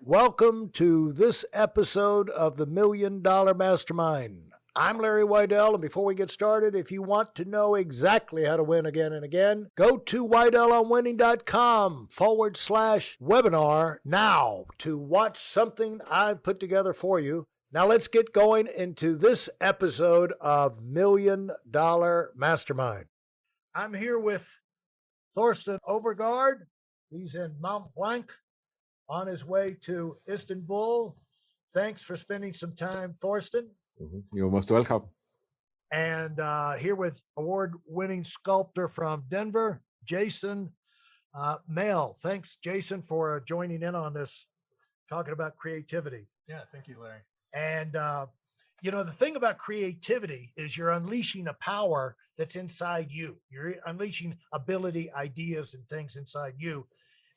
Welcome to this episode of the Million Dollar Mastermind. I'm Larry Weidel, and before we get started, if you want to know exactly how to win again and again, go to weidelonwinning.com/webinar now to watch something I've put together for you. Now let's get going into this episode of Million Dollar Mastermind. I'm here with Thorsten Overgaard. He's in Mont Blanc, on his way to Istanbul. Thanks for spending some time, Thorsten. You're most welcome. And here with award-winning sculptor from Denver, Jason Mail. Thanks, Jason, for joining in on this, talking about creativity. Yeah, thank you, Larry. And, the thing about creativity is you're unleashing a power that's inside you. You're unleashing ability, ideas, and things inside you.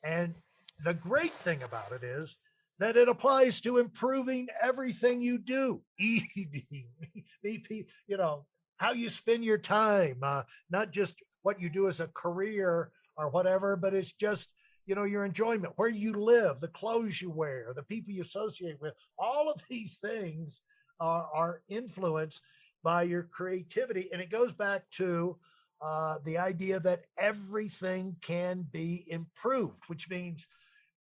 And the great thing about it is that it applies to improving everything you do, eating, how you spend your time, not just what you do as a career or whatever, but it's just, your enjoyment, where you live, the clothes you wear, the people you associate with. All of these things are influenced by your creativity. And it goes back to the idea that everything can be improved, which means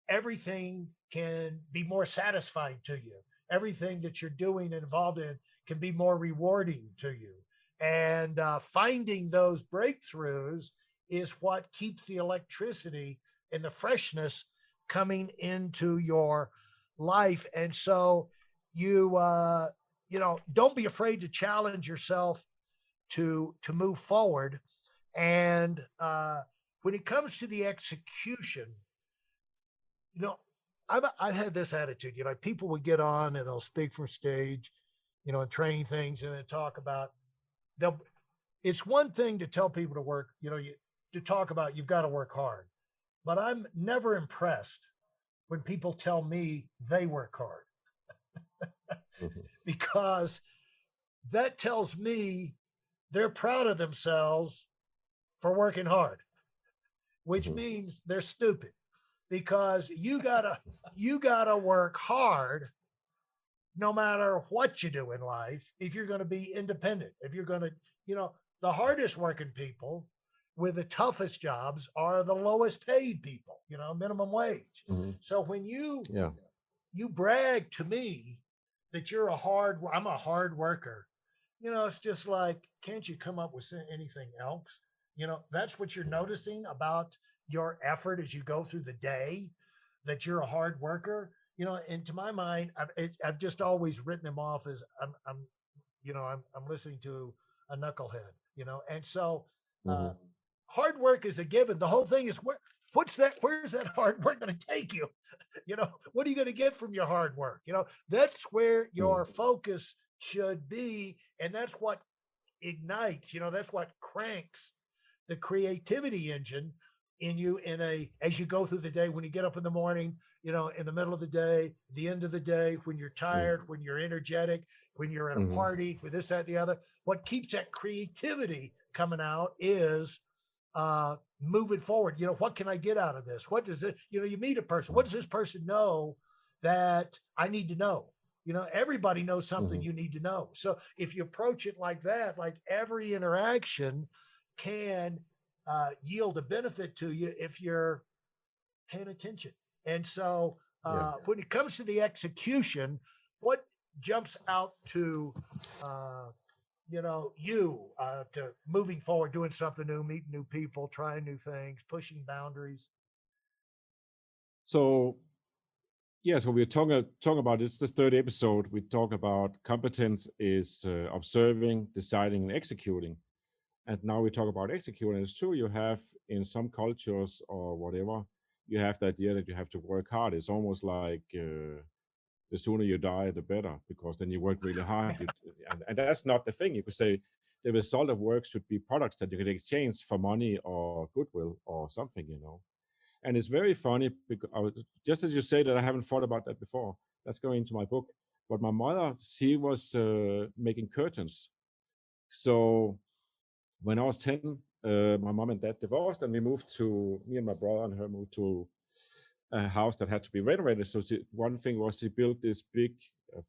everything can be more satisfying to you. Everything that you're doing and involved in can be more rewarding to you. And finding those breakthroughs is what keeps the electricity and the freshness coming into your life. And so you, don't be afraid to challenge yourself to move forward. And when it comes to the execution, I've had this attitude, people would get on and they'll speak from stage, and training things and then talk about it's one thing to tell people to work, to talk about you've got to work hard, but I'm never impressed when people tell me they work hard because that tells me they're proud of themselves for working hard, which means they're stupid. Because you gotta work hard no matter what you do in life if you're going to be independent. If you're going to, the hardest working people with the toughest jobs are the lowest paid people, minimum wage. So when you brag to me that I'm a hard worker, it's just like, can't you come up with anything else? That's what you're noticing about your effort as you go through the day, that you're a hard worker, and to my mind, I've just always written them off as I'm listening to a knucklehead, and so hard work is a given. The whole thing is where's that hard work going to take you? What are you going to get from your hard work? That's where your focus should be. And that's what ignites, that's what cranks the creativity engine in you as you go through the day, when you get up in the morning, in the middle of the day, the end of the day, when you're tired, when you're energetic, when you're at a party, with this, that, the other. What keeps that creativity coming out is moving forward. What can I get out of this? What does it, you meet a person. What does this person know that I need to know? Everybody knows something you need to know. So if you approach it like that, like every interaction can yield a benefit to you if you're paying attention. And so when it comes to the execution, what jumps out to to moving forward, doing something new, meeting new people, trying new things, pushing boundaries? So we're talking about this third episode. We talk about competence is observing, deciding, and executing. And now we talk about executing. It's true, you have in some cultures or whatever, you have the idea that you have to work hard. It's almost like the sooner you die, the better, because then you work really hard. And that's not the thing. You could say the result of work should be products that you can exchange for money or goodwill or something, And it's very funny, because just as you say that, I haven't thought about that before. That's going into my book. But my mother, she was making curtains. So when I was 10, my mom and dad divorced, and me and my brother and her moved to a house that had to be renovated. So one thing was she built this big,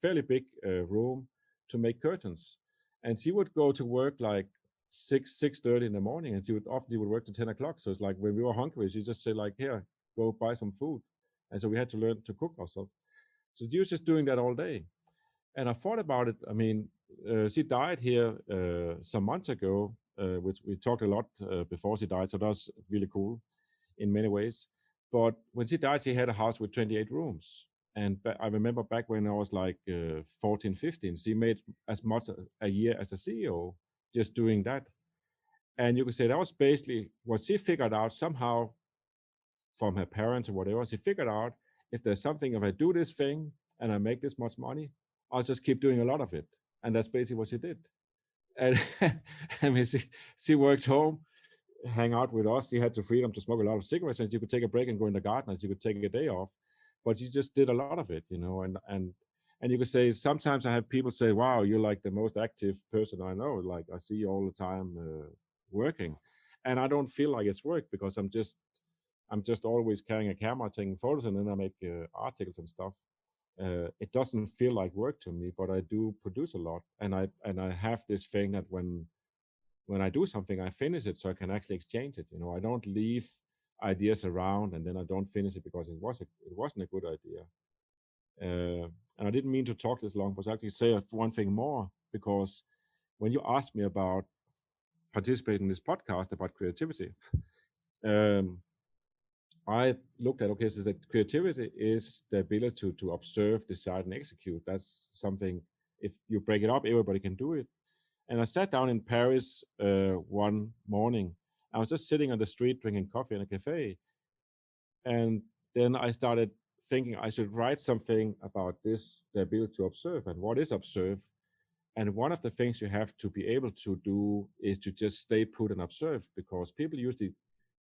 fairly big room to make curtains, and she would go to work like 6:30 in the morning, and she would work to 10 o'clock. So it's like when we were hungry, she just say like, "Here, go buy some food," and so we had to learn to cook ourselves. So she was just doing that all day, and I thought about it. I mean, she died here some months ago, which we talked a lot before she died, so that was really cool in many ways. But when she died, she had a house with 28 rooms. And I remember back when I was like 14, 15, she made as much a year as a CEO just doing that. And you could say that was basically what she figured out somehow from her parents or whatever. She figured out, if there's something, if I do this thing and I make this much money, I'll just keep doing a lot of it. And that's basically what she did. And I mean, she worked home, hang out with us. She had the freedom to smoke a lot of cigarettes, and you could take a break and go in the garden, and you could take a day off. But she just did a lot of it, and you could say sometimes I have people say, "Wow, you're like the most active person I know. Like I see you all the time working," and I don't feel like it's work because I'm just always carrying a camera, taking photos, and then I make articles and stuff. It doesn't feel like work to me, but I do produce a lot, and I have this thing that when I do something, I finish it so I can actually exchange it. I don't leave ideas around and then I don't finish it because it wasn't a good idea. And I didn't mean to talk this long, but I actually say one thing more, because when you asked me about participating in this podcast about creativity, um, I looked at, okay, so that creativity is the ability to observe, decide, and execute. That's something, if you break it up, everybody can do it. And I sat down in Paris one morning. I was just sitting on the street drinking coffee in a cafe. And then I started thinking I should write something about this, the ability to observe and what is observe. And one of the things you have to be able to do is to just stay put and observe, because people usually,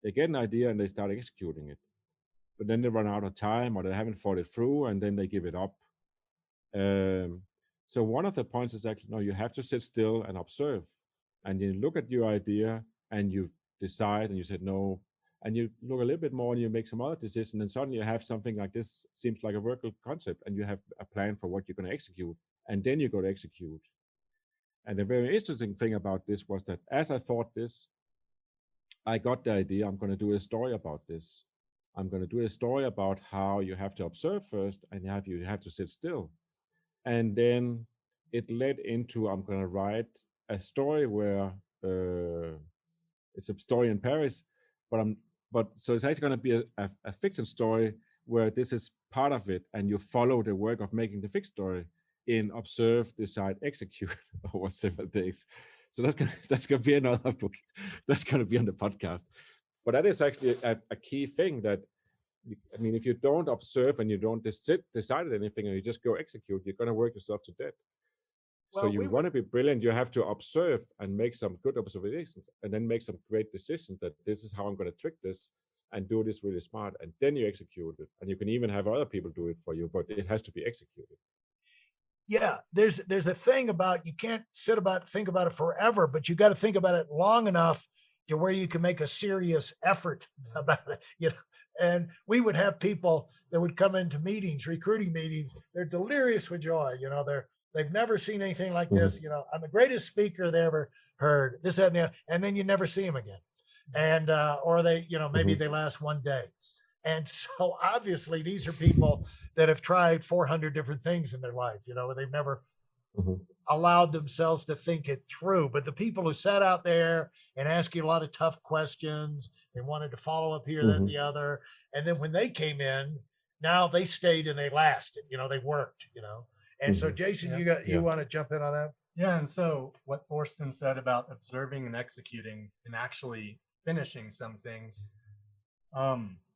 they get an idea and they start executing it. But then they run out of time or they haven't thought it through and then they give it up. Um, so one of the points is actually, no, you have to sit still and observe. And you look at your idea and you decide and you said no. And you look a little bit more and you make some other decision. And suddenly you have something like this, seems like a workable concept, and you have a plan for what you're going to execute. And then you go to execute. And the very interesting thing about this was that as I thought this, I got the idea, I'm going to do a story about this. I'm going to do a story about how you have to observe first and you have to sit still. And then it led into, I'm going to write a story where it's a story in Paris, but so it's actually going to be a fiction story where this is part of it, and you follow the work of making the fiction story in observe, decide, execute over several days. So that's gonna be another book. That's gonna be on the podcast. But that is actually a key thing that, I mean, if you don't observe and you don't decide anything and you just go execute, you're going to work yourself to death. So you want to be brilliant, you have to observe and make some good observations and then make some great decisions that this is how I'm going to trick this and do this really smart. And then you execute it. And you can even have other people do it for you, but it has to be executed. Yeah, there's a thing about, you can't think about it forever, but you got to think about it long enough to where you can make a serious effort about it, And we would have people that would come into meetings, recruiting meetings. They're delirious with joy. They've never seen anything like this. I'm the greatest speaker they ever heard. This, that, and the other. And then you never see them again. And or they, maybe they last one day. And so obviously these are people that have tried 400 different things in their life. They've never allowed themselves to think it through. But the people who sat out there and asked you a lot of tough questions, they wanted to follow up here, that, and the other. And then when they came in, now they stayed and they lasted, they worked, And so Jason, you want to jump in on that? Yeah. And so what Thorsten said about observing and executing and actually finishing some things,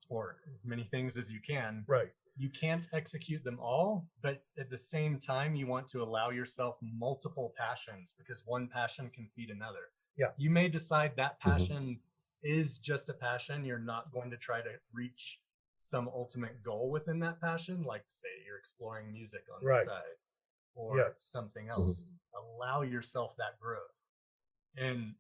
or as many things as you can. Right. You can't execute them all, but at the same time, you want to allow yourself multiple passions, because one passion can feed another. Yeah. You may decide that passion is just a passion. You're not going to try to reach some ultimate goal within that passion, like say you're exploring music on the side or something else. Allow yourself that growth. And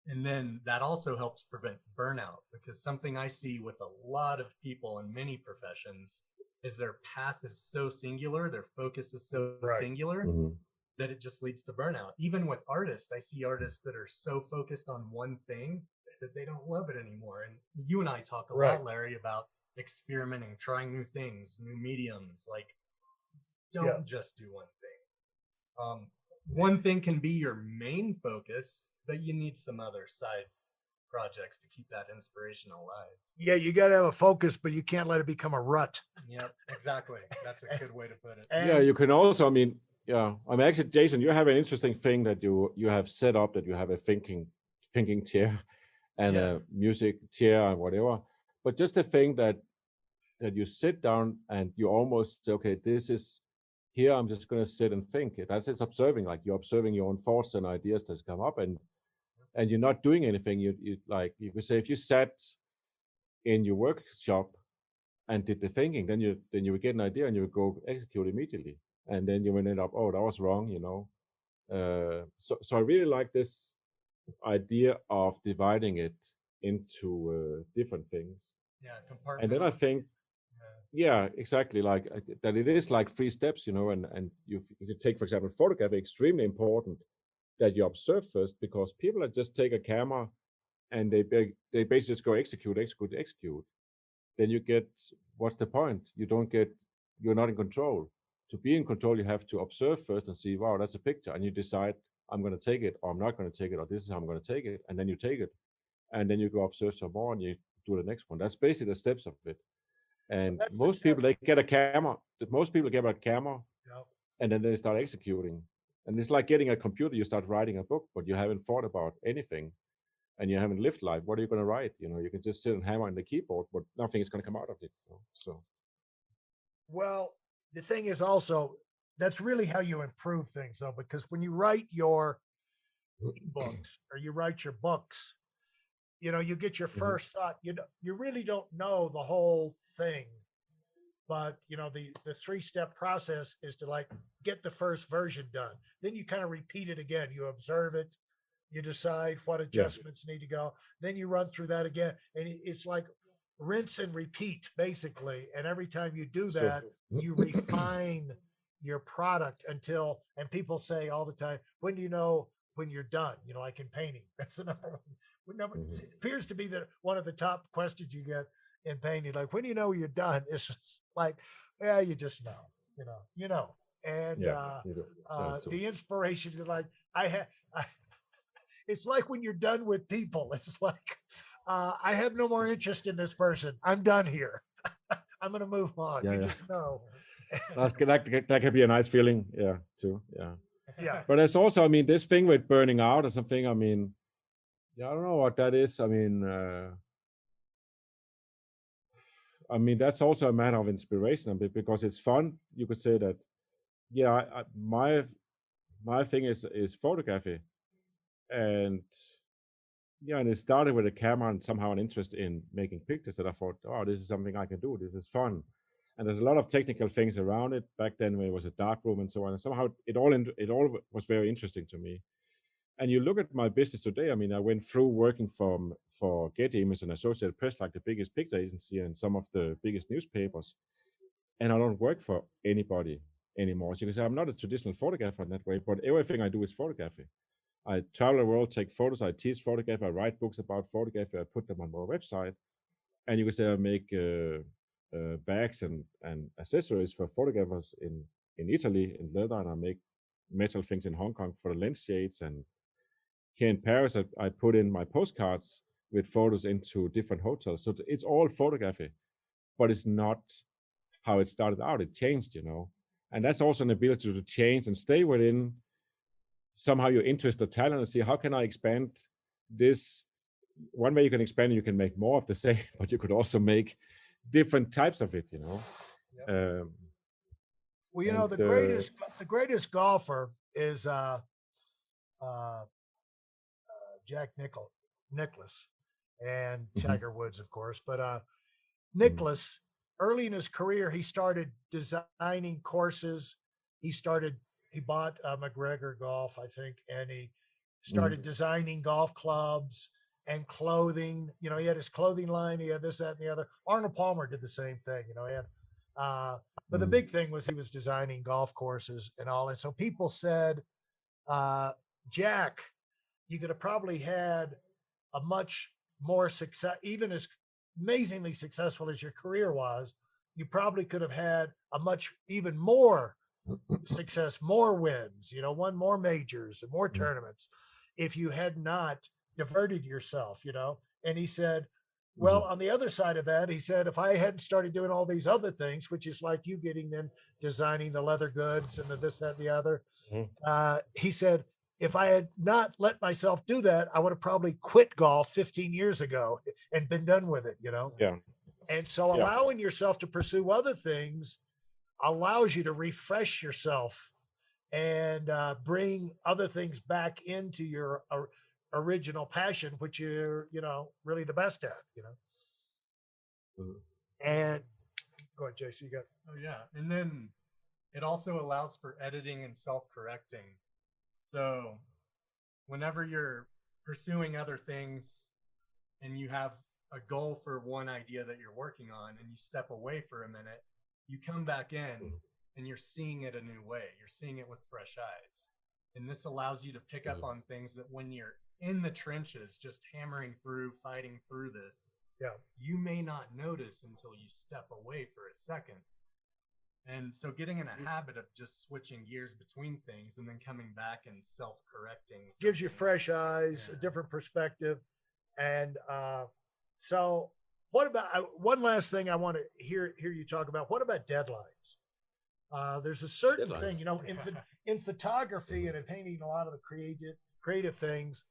And then that also helps prevent burnout, because something I see with a lot of people in many professions is their path is so singular, their focus is so singular, that it just leads to burnout. Even with artists, I see artists that are so focused on one thing that they don't love it anymore. And you and I talk a lot, Larry, about experimenting, trying new things, new mediums. Like, don't just do one thing. One thing can be your main focus, but you need some other side projects to keep that inspiration alive. Yeah, you got to have a focus, but you can't let it become a rut. Yep, exactly. That's a good way to put it. Yeah, you can also, I mean, actually, Jason, you have an interesting thing that you have set up, that you have a thinking chair and a music chair and whatever. But just the thing that you sit down and you almost say, okay, this is here, I'm just going to sit and think. That's just observing, like you're observing your own thoughts and ideas that come up, and you're not doing anything. You like, you could say, if you sat in your workshop and did the thinking, then you would get an idea and you would go execute immediately. And then you would end up, oh, that was wrong, you know. So I really like this idea of dividing it into different things. Yeah, compartment. And then I think, yeah, exactly, like that it is like 3 steps, you know, and if you take, for example, photography, extremely important that you observe first, because people that just take a camera and they basically just go execute. Then you get, what's the point? You're not in control. To be in control, you have to observe first and see, wow, that's a picture. And you decide, I'm going to take it, or I'm not going to take it, or this is how I'm going to take it. And then you take it. And then you go observe some more and you do the next one. That's basically the steps of it. And most people, they get a camera. Most people get a camera and then they start executing. And it's like getting a computer. You start writing a book, but you haven't thought about anything. And you haven't lived life. What are you going to write? You know, you can just sit and hammer on the keyboard, but nothing is going to come out of it. You know? So, well, the thing is also, that's really how you improve things, though, because when you write your books or you write your books, you know, you get your first thought. You really don't know the whole thing, but you know, the 3-step process is to like get the first version done. Then you kind of repeat it again. You observe it. You decide what adjustments need to go. Then you run through that again. And it's like rinse and repeat, basically. And every time you do that, you refine your product until, and people say all the time, when do you know when you're done? You know, like in painting. That's another one. It appears to be one of the top questions you get in painting. Like, when do you know you're done? It's just like, yeah, you just know, you know. And the inspiration is like, it's like when you're done with people, it's like, I have no more interest in this person. I'm done here. I'm going to move on. Just know. That can be a nice feeling. Yeah, too. Yeah. Yeah. But it's also, I mean, this thing with burning out or something, I mean, I don't know what that is. I mean, that's also a matter of inspiration, because it's fun. You could say that, my thing is photography. And and it started with a camera and somehow an interest in making pictures, that I thought, oh, this is something I can do. This is fun. And there's a lot of technical things around it back then when it was a dark room and so on. And somehow it all was very interesting to me. And you look at my business today. I mean, I went through working for Getty Images and Associated Press, like the biggest picture agency and some of the biggest newspapers. And I don't work for anybody anymore. So you can say I'm not a traditional photographer in that way, but everything I do is photography. I travel the world, take photos, I teach photography, I write books about photography, I put them on my website. And you can say I make bags and accessories for photographers in Italy, in leather, and I make metal things in Hong Kong for the lens shades. And here in Paris, I put in my postcards with photos into different hotels. So it's all photography, but it's not how it started out. It changed, you know. And that's also an ability to change and stay within somehow your interest or talent, and see, how can I expand this? One way you can expand it, you can make more of the same, but you could also make different types of it, you know. Well, you know, the greatest golfer is Jack Nicklaus and Tiger Woods, of course. But Nicklaus, early in his career, he started designing courses. He bought McGregor Golf, I think, and he started designing golf clubs and clothing. You know, he had his clothing line, he had this, that, and the other. Arnold Palmer did the same thing, you know, he had, but the big thing was he was designing golf courses and all. And so people said, Jack, you could have probably had a much more success, even as amazingly successful as your career was, you probably could have had a much even more success, more wins, you know, won more majors and more tournaments if you had not diverted yourself, you know. And he said, well, on the other side of that, he said, if I hadn't started doing all these other things, which is like you getting in designing the leather goods and the this, that, and the other, he said, if I had not let myself do that, I would have probably quit golf 15 years ago and been done with it, you know? Yeah. And so allowing yourself to pursue other things allows you to refresh yourself and bring other things back into your original passion, which you're, you know, really the best at, you know? And go ahead, Jason, you got. Oh yeah. And then it also allows for editing and self-correcting. So whenever you're pursuing other things and you have a goal for one idea that you're working on and you step away for a minute, you come back in and you're seeing it a new way. You're seeing it with fresh eyes. And this allows you to pick up on things that when you're in the trenches, just hammering through, fighting through this, you may not notice until you step away for a second. And so getting in a habit of just switching gears between things and then coming back and self-correcting gives you fresh eyes, a different perspective. And so what about one last thing I want to hear you talk about? What about deadlines? There's a certain thing, you know, in photography and in painting, a lot of the creative things,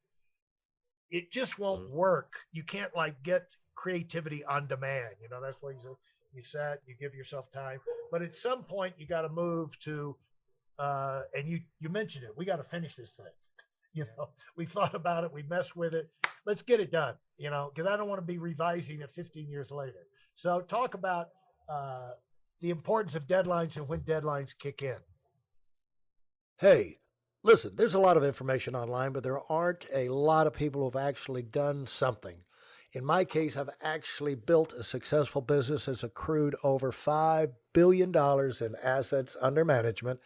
it just won't work. You can't like get creativity on demand. You know, that's why you set, you give yourself time, but at some point you got to move to, and you mentioned it, we got to finish this thing. You know, we thought about it, we messed with it. Let's get it done, you know, because I don't want to be revising it 15 years later. So talk about the importance of deadlines and when deadlines kick in. Hey, listen, there's a lot of information online, but there aren't a lot of people who've actually done something. In my case, I've actually built a successful business that's accrued over $5 billion in assets under management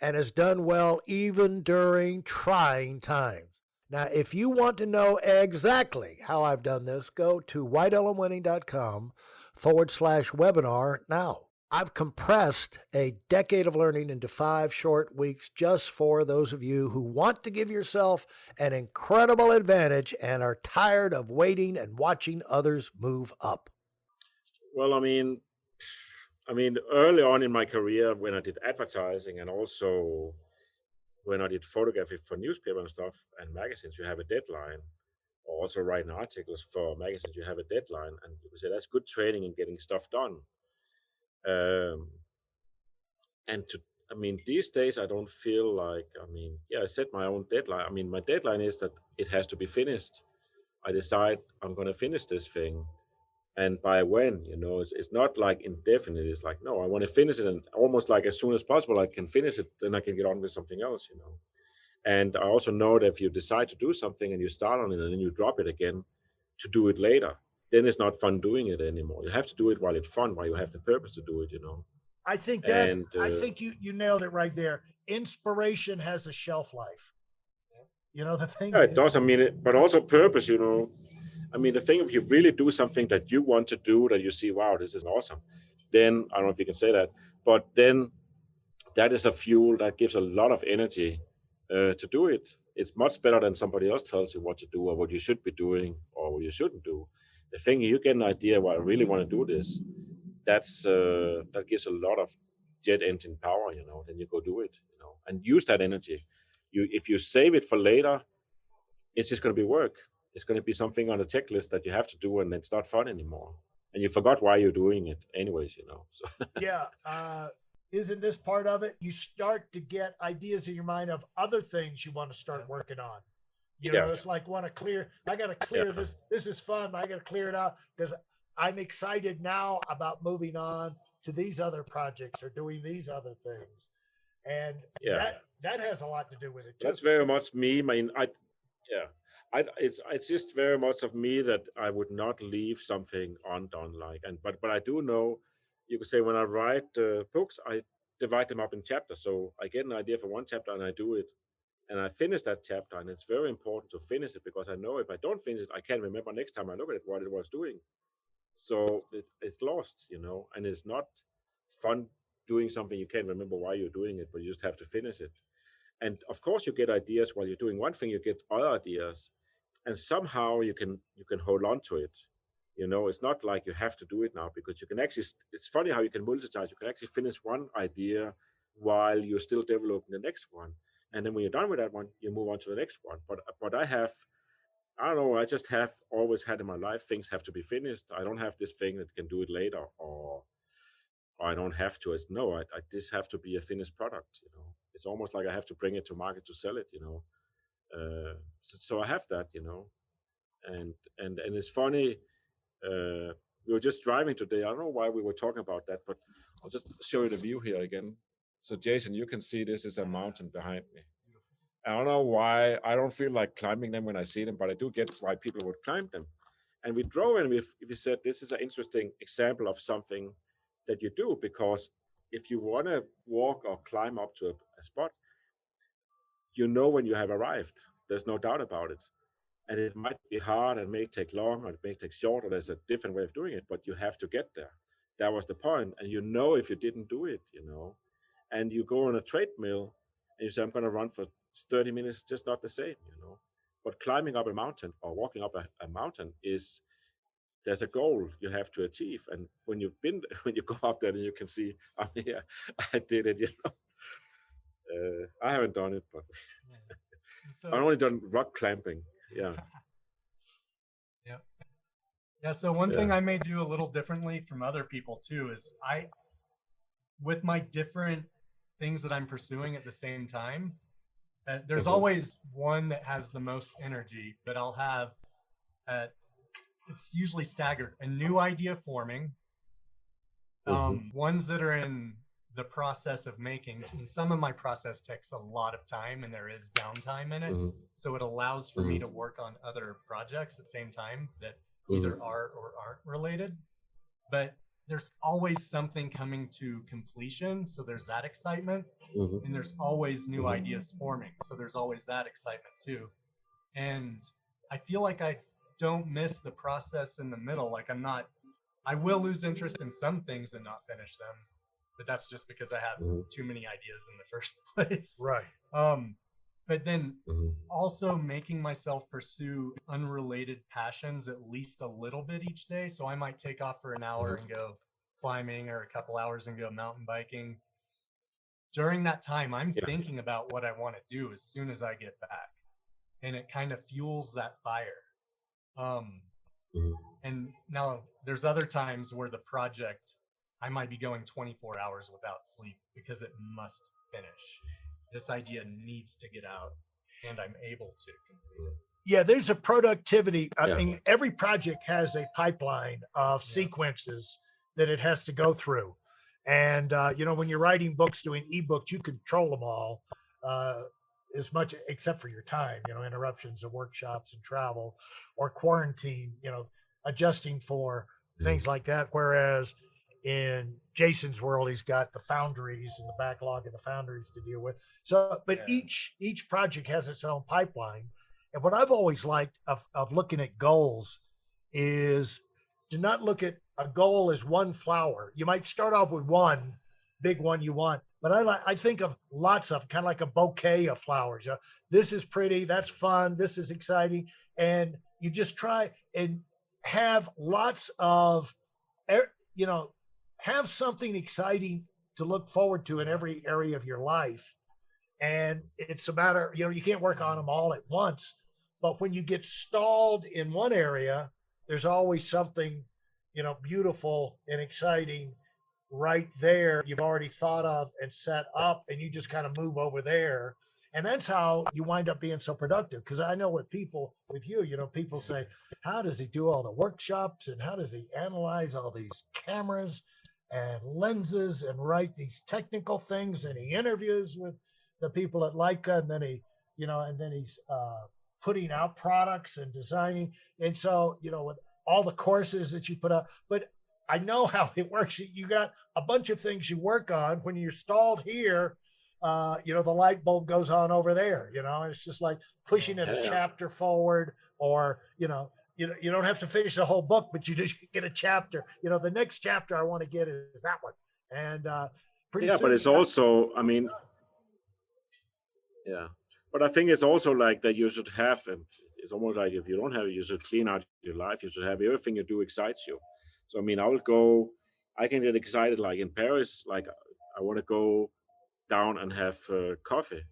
and has done well even during trying times. Now, if you want to know exactly how I've done this, go to whiteelementwinning.com/webinar now. I've compressed a decade of learning into 5 short weeks just for those of you who want to give yourself an incredible advantage and are tired of waiting and watching others move up. Well, I mean, early on in my career when I did advertising and also when I did photography for newspaper and stuff and magazines, you have a deadline. Or also writing articles for magazines, you have a deadline. And you say that's good training in getting stuff done. These days I don't feel like, I set my own deadline. My deadline is that it has to be finished. I decide I'm going to finish this thing. And by when, you know, it's not like indefinite. It's like, no, I want to finish it, and almost like as soon as possible I can finish it, then I can get on with something else, you know. And I also know that if you decide to do something and you start on it and then you drop it again to do it later, then it's not fun doing it anymore. You have to do it while it's fun, while you have the purpose to do it, you know. I think I think you nailed it right there. Inspiration has a shelf life. You know, the thing. Yeah, it does. But also purpose, you know. The thing, if you really do something that you want to do, that you see, wow, this is awesome, then I don't know if you can say that, but then that is a fuel that gives a lot of energy to do it. It's much better than somebody else tells you what to do or what you should be doing or what you shouldn't do. The thing, you get an idea, well, I really want to do this. That gives a lot of jet engine power, you know. Then you go do it, you know, and use that energy. If you save it for later, it's just going to be work. It's going to be something on the checklist that you have to do, and it's not fun anymore. And you forgot why you're doing it, anyways, you know. So. Yeah. Isn't this part of it? You start to get ideas in your mind of other things you want to start working on. You know, it's like I got to clear this. This is fun. I got to clear it out because I'm excited now about moving on to these other projects or doing these other things. And that has a lot to do with it too. That's very much me. Yeah, it's just very much of me that I would not leave something undone. Like, and but I do know, you could say when I write books, I divide them up in chapters. So I get an idea for one chapter and I do it, and I finish that chapter. And it's very important to finish it because I know if I don't finish it, I can't remember next time I look at it what it was doing. So it's lost, and it's not fun doing something you can't remember why you're doing it, but you just have to finish it. And of course, you get ideas while you're doing one thing. You get other ideas, and somehow you can hold on to it. It's not like you have to do it now because you can actually. It's funny how you can multitask. You can actually finish one idea while you're still developing the next one, and then when you're done with that one, you move on to the next one. But I don't know. I just have always had in my life things have to be finished. I don't have this thing that can do it later, or I don't have to. It's no. I This have to be a finished product. It's almost like I have to bring it to market to sell it. So I have that. And it's funny. We were just driving today. I don't know why we were talking about that, but I'll just show you the view here again. So Jason, you can see this is a mountain behind me. I don't know why I don't feel like climbing them when I see them, but I do get why people would climb them. And we drove and we said this is an interesting example of something that you do, because if you want to walk or climb up to a spot, when you have arrived. There's no doubt about it. And it might be hard and may take long or it may take short, or there's a different way of doing it, but you have to get there. That was the point. And if you didn't do it, and you go on a treadmill and you say, I'm going to run for 30 minutes, just not the same. But climbing up a mountain or walking up a mountain there's a goal you have to achieve. And when you go up there, then you can see, I'm here, I did it. I haven't done it, but I've only done rock climbing. Yeah. Yeah. So one thing I may do a little differently from other people too is with my different things that I'm pursuing at the same time, there's always one that has the most energy, but I'll have, it's usually staggered, a new idea forming, ones that are in the process of making. And some of my process takes a lot of time and there is downtime in it. So it allows for me to work on other projects at the same time that either are or aren't related. But there's always something coming to completion. So there's that excitement. And there's always new ideas forming. So there's always that excitement too. And I feel like I don't miss the process in the middle. Like I will lose interest in some things and not finish them. But that's just because I have too many ideas in the first place. Right. But then also making myself pursue unrelated passions at least a little bit each day. So I might take off for an hour and go climbing, or a couple hours and go mountain biking. During that time, I'm thinking about what I want to do as soon as I get back. And it kind of fuels that fire. And now there's other times where the project, I might be going 24 hours without sleep because it must finish. This idea needs to get out, and I'm able to complete it. Yeah, there's a productivity. I mean, every project has a pipeline of sequences that it has to go through. And, when you're writing books, doing ebooks, you control them all as much, except for your time, interruptions of workshops and travel or quarantine, adjusting for things like that. Whereas in Jason's world, he's got the foundries and the backlog of the foundries to deal with. So, but each project has its own pipeline. And what I've always liked of looking at goals is to not look at a goal as one flower. You might start off with one big one you want, but I think of lots of, kind of like a bouquet of flowers. This is pretty, that's fun, this is exciting. And you just try and have lots of, have something exciting to look forward to in every area of your life. And it's a matter, you can't work on them all at once, but when you get stalled in one area, there's always something, beautiful and exciting right there you've already thought of and set up, and you just kind of move over there. And that's how you wind up being so productive. Because I know with you, people say, how does he do all the workshops and how does he analyze all these cameras and lenses and write these technical things? And he interviews with the people at Leica, and then he's putting out products and designing. And so, with all the courses that you put up, but I know how it works. You got a bunch of things you work on. When you're stalled here, the light bulb goes on over there, and it's just like pushing a chapter forward, or, you don't have to finish the whole book, but you just get a chapter. The next chapter I want to get is that one. And pretty soon, but it's also, but I think it's also like that you should have, it's almost like if you don't have it, you should clean out your life. You should have everything you do excites you. So, I can get excited, like in Paris, like I want to go down and have coffee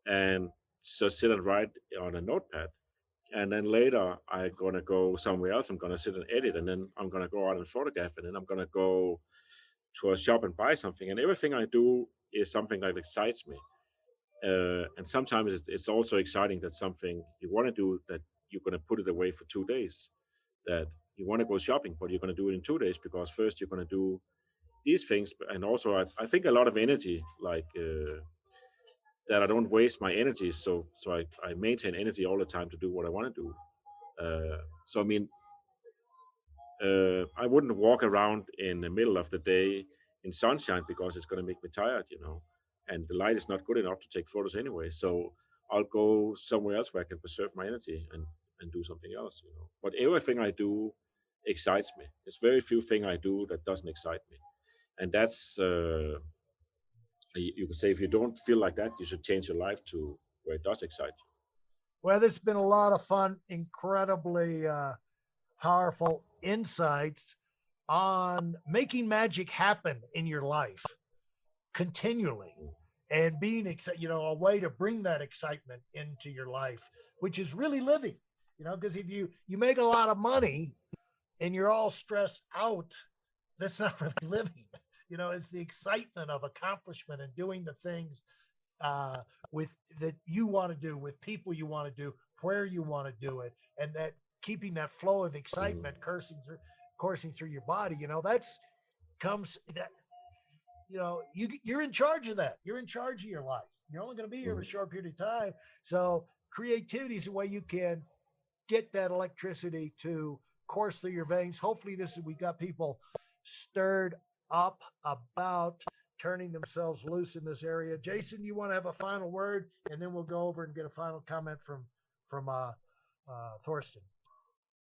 and just sit and write on a notepad. And then later I'm going to go somewhere else. I'm going to sit and edit, and then I'm going to go out and photograph, and then I'm going to go to a shop and buy something. And everything I do is something that excites me. And sometimes it's also exciting that something you want to do, that you're going to put it away for 2 days, that you want to go shopping, but you're going to do it in 2 days, because first you're going to do these things. And also I think a lot of energy, like that I don't waste my energy. So I maintain energy all the time to do what I want to do. So I wouldn't walk around in the middle of the day in sunshine, because it's going to make me tired, and the light is not good enough to take photos anyway. So I'll go somewhere else where I can preserve my energy and do something else, But everything I do excites me. There's very few things I do that doesn't excite me. And that's, you could say, if you don't feel like that, you should change your life to where it does excite you. Well, there's been a lot of fun, incredibly powerful insights on making magic happen in your life continually, and being a way to bring that excitement into your life, which is really living, because if you make a lot of money and you're all stressed out, that's not really living. It's the excitement of accomplishment and doing the things with that you want to do, with people you want to do, where you want to do it, and that keeping that flow of excitement coursing through your body. You're in charge of that. You're in charge of your life. You're only going to be here for a short period of time. So creativity is a way you can get that electricity to course through your veins. Hopefully we got people stirred up about turning themselves loose in this area. Jason, you want to have a final word, and then we'll go over and get a final comment from Thorsten.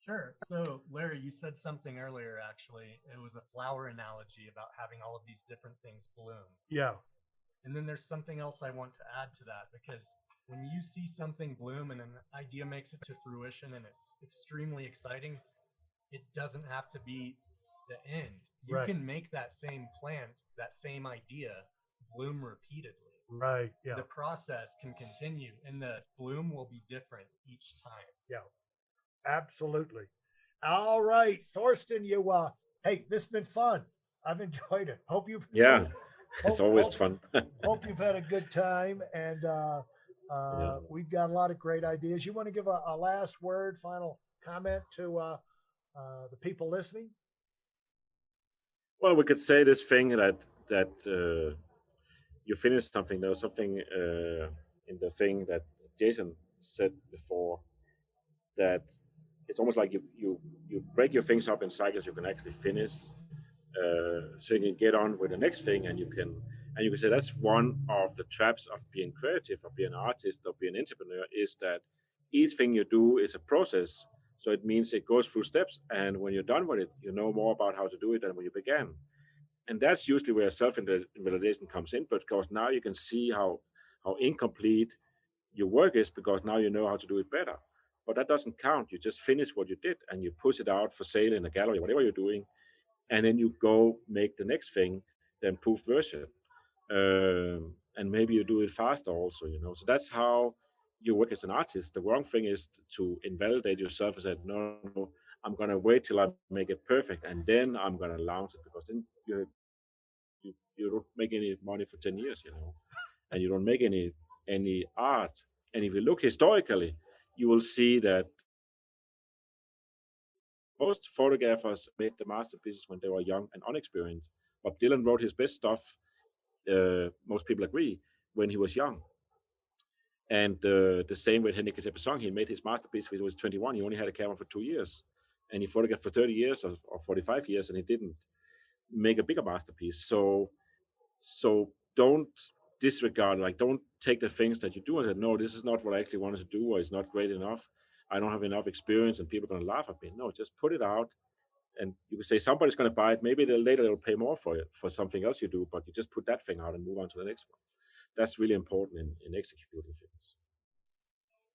Sure. So, Larry, you said something earlier, actually. It was a flower analogy about having all of these different things bloom. Yeah. And then there's something else I want to add to that, because when you see something bloom and an idea makes it to fruition and it's extremely exciting, it doesn't have to be the end. You can make that same plant, that same idea, bloom repeatedly. Right. Yeah. The process can continue, and the bloom will be different each time. Yeah. Absolutely. All right, Thorsten, hey, this has been fun. I've enjoyed it. Hope you've it's always fun. Hope you've had a good time, and we've got a lot of great ideas. You want to give a last word, final comment to the people listening? Well, we could say this thing that you finished something. There was something in the thing that Jason said before, that it's almost like you break your things up in cycles you can actually finish, so you can get on with the next thing, and you can say that's one of the traps of being creative, of being an artist, of being an entrepreneur, is that each thing you do is a process. So it means it goes through steps, and when you're done with it, you know more about how to do it than when you began. And that's usually where self-validation comes in, because now you can see how incomplete your work is, because now you know how to do it better. But that doesn't count. You just finish what you did, and you push it out for sale in a gallery, whatever you're doing, and then you go make the next thing, the improved version. And maybe you do it faster also, So that's how you work as an artist. The wrong thing is to invalidate yourself and say, no, I'm going to wait till I make it perfect, and then I'm going to launch it, because then you don't make any money for 10 years, and you don't make any art. And if you look historically, you will see that most photographers made the masterpieces when they were young and unexperienced. Bob Dylan wrote his best stuff, most people agree, when he was young. And the same with Henrik Song. He made his masterpiece when he was 21. He only had a camera for 2 years, and he photographed for 30 years or 45 years, and he didn't make a bigger masterpiece. So don't disregard, like, don't take the things that you do and say, no, this is not what I actually wanted to do, or it's not great enough. I don't have enough experience and people are going to laugh at me. No, just put it out. And you can say somebody's going to buy it. Maybe later they'll pay more for it, for something else you do, but you just put that thing out and move on to the next one. That's really important in executing things.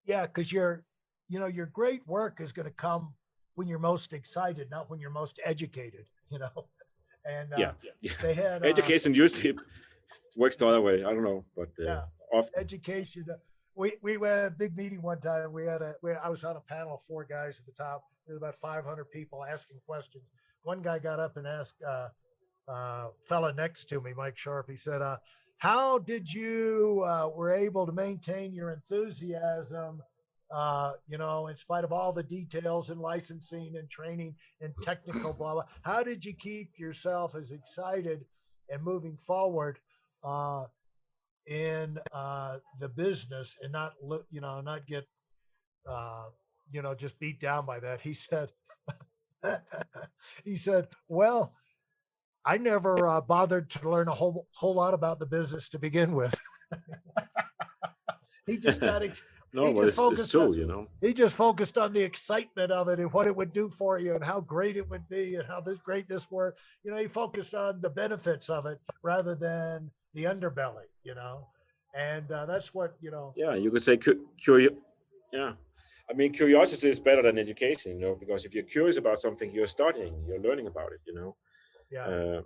Yeah, because your great work is going to come when you're most excited, not when you're most educated, And they had education usually works the other way. I don't know, but often education. We had a big meeting one time. I was on a panel of 4 guys at the top. There was about 500 people asking questions. One guy got up and asked fella next to me, Mike Sharp. He said, "How did you were able to maintain your enthusiasm? In spite of all the details and licensing and training and technical blah blah. How did you keep yourself as excited and moving forward in the business and not get just beat down by that?" He said, "Well, I never bothered to learn a whole lot about the business to begin with." He just got it's true, He just focused on the excitement of it and what it would do for you and how great it would be and how great this worked. He focused on the benefits of it rather than the underbelly, and that's what, Yeah, you could say I mean, curiosity is better than education, because if you're curious about something, you're studying, you're learning about it, Yeah.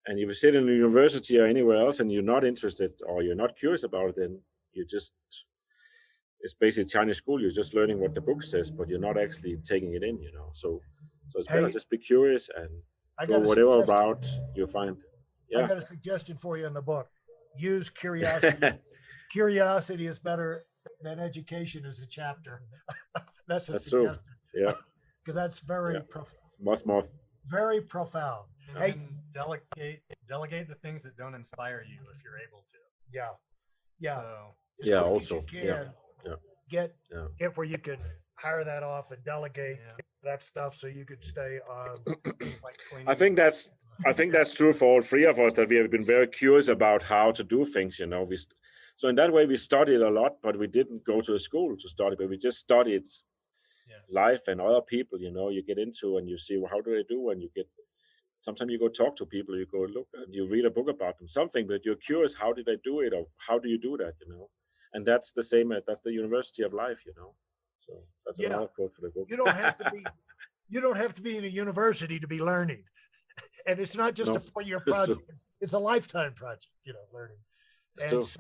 And if you sit in a university or anywhere else and you're not interested or you're not curious about it, then it's basically Chinese school. You're just learning what the book says, but you're not actually taking it in, So it's better just be curious and go whatever route you find. Yeah. I got a suggestion for you in the book. Use curiosity. Curiosity is better than education as a chapter. That's suggestion. True. Yeah. Because that's very much more very profound. And delegate the things that don't inspire you if you're able to. Yeah. So, also. Get where you can hire that off and delegate that stuff so you could stay on. I think that's true for all 3 of us, that we have been very curious about how to do things. So in that way, we studied a lot, but we didn't go to a school to study, but we just studied life and other people. You get into and you see, well, how do they do, and sometimes you go talk to people, you go look and you read a book about them, something that you're curious, how did they do it, or how do you do that, And that's the same. That's the university of life, So that's another quote for the book. You don't have to be in a university to be learning, and it's not just a 4-year project. It's a lifetime project, learning. This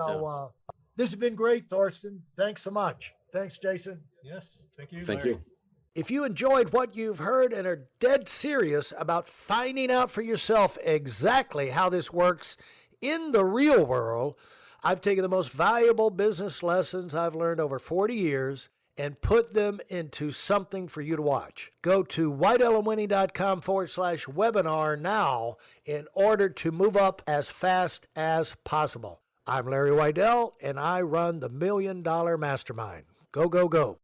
has been great, Thorsten. Thanks so much. Thanks, Jason. Yes, thank you. Thank you. If you enjoyed what you've heard and are dead serious about finding out for yourself exactly how this works in the real world, I've taken the most valuable business lessons I've learned over 40 years and put them into something for you to watch. Go to whiteelementing.com/webinar now in order to move up as fast as possible. I'm Larry Weidel, and I run the $1 Million Mastermind. Go, go, go.